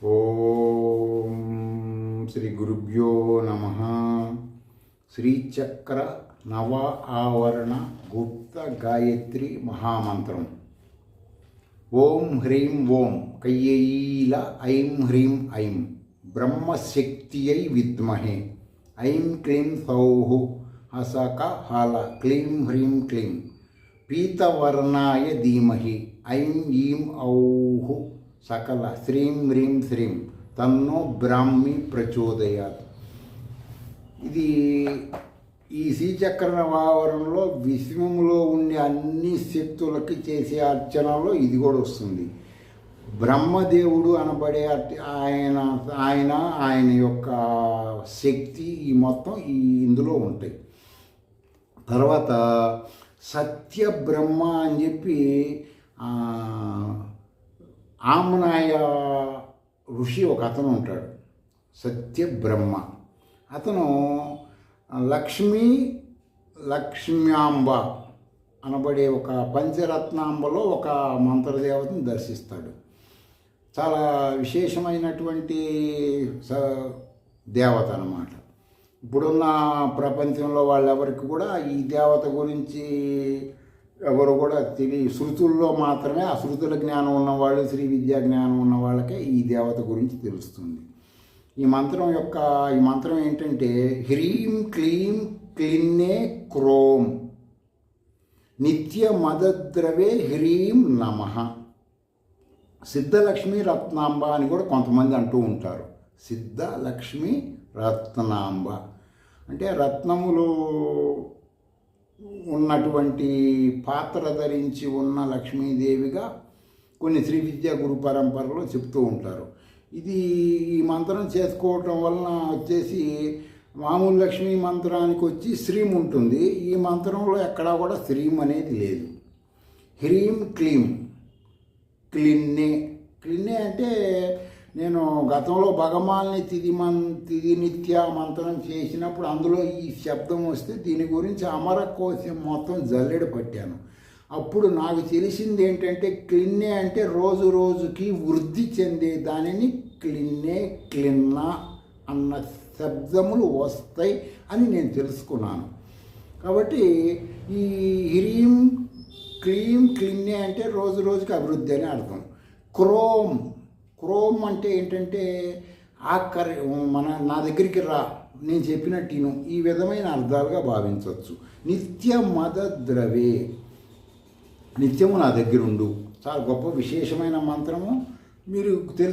ఓం శ్రీ గురుభ్యో నమః. శ్రీచక్ర నవ ఆవరణ గుప్త గాయత్రి మహామంత్రం. ఓం హ్రీం ఓం కయ్యైల ఐం హ్రీం ఐం బ్రహ్మశక్తియై విద్మహే ఐం క్లీం సౌః హసక హల క్లీం హ్రీం క్లీం పీతవర్ణాయ ధీమహి ఐం ఈం ఔః సకల శ్రీం హ్రీం శ్రీం తన్నో బ్రాహ్మి ప్రచోదయాత్. ఇది ఈ శ్రీచక్ర నవావరణలో విశ్వంలో ఉండే అన్ని శక్తులకి చేసే అర్చనలో ఇది కూడా వస్తుంది. బ్రహ్మదేవుడు అనబడే ఆయన యొక్క శక్తి ఈ మొత్తం ఇందులో ఉంటాయి. తర్వాత సత్య బ్రహ్మ అని చెప్పి ఆమ్నాయ ఋషి ఒక అతను ఉంటాడు. సత్య బ్రహ్మ అతను లక్ష్మ్యాంబ అనబడే ఒక పంచరత్నాంబలో ఒక మంత్రదేవతను దర్శిస్తాడు. చాలా విశేషమైనటువంటి దేవత అన్నమాట. ఇప్పుడున్న ప్రపంచంలో వాళ్ళెవరికి కూడా ఈ దేవత గురించి ఎవరు కూడా శృతుల్లో మాత్రమే, ఆ శృతుల జ్ఞానం ఉన్నవాళ్ళు, శ్రీ విద్యా జ్ఞానం ఉన్న వాళ్ళకే ఈ దేవత గురించి తెలుస్తుంది. ఈ మంత్రం ఏంటంటే హ్రీం క్లీం క్లిన్నే క్రోం నిత్య మదద్రవే హ్రీం నమః. సిద్ధలక్ష్మి రత్నాంబ అని కూడా కొంతమంది అంటూ ఉంటారు. సిద్ధలక్ష్మి రత్నాంబ అంటే రత్నములు ఉన్నటువంటి పాత్ర ధరించి ఉన్న లక్ష్మీదేవిగా కొన్ని శ్రీ విద్యా గురు పరంపరలో చెప్తూ ఉంటారు. ఈ మంత్రం చేసుకోవటం వలన వచ్చేసి మామూలు లక్ష్మీ మంత్రానికి వచ్చి శ్రీం ఉంటుంది. ఈ మంత్రంలో ఎక్కడా కూడా శ్రీం అనేది లేదు. హ్రీం క్లీం క్లిన్నే. క్లిన్నే అంటే నేను గతంలో భగమాల్ని తిది నిత్య మంత్రం చేసినప్పుడు అందులో ఈ శబ్దం వస్తే దీని గురించి అమరకోశం మొత్తం జల్లెడ పట్టాను. అప్పుడు నాకు తెలిసింది ఏంటంటే క్లిన్నే అంటే రోజు రోజుకి వృద్ధి చెందే దానిని క్లిన్నే క్లిన్నా అన్న శబ్దములు వస్తాయి అని నేను తెలుసుకున్నాను. కాబట్టి ఈ హ్రీం క్లీం క్లిన్నే అంటే రోజు రోజుకి అభివృద్ధి అని అర్థం. క్రోమ్ అంటే ఏంటంటే నా దగ్గరికి రా, నేను చెప్పినట్టు ఈ విధమైన అర్థాలుగా భావించవచ్చు. నిత్య మదద్రవే, నిత్యము నా దగ్గర ఉండు. చాలా గొప్ప విశేషమైన మంత్రము. మీరు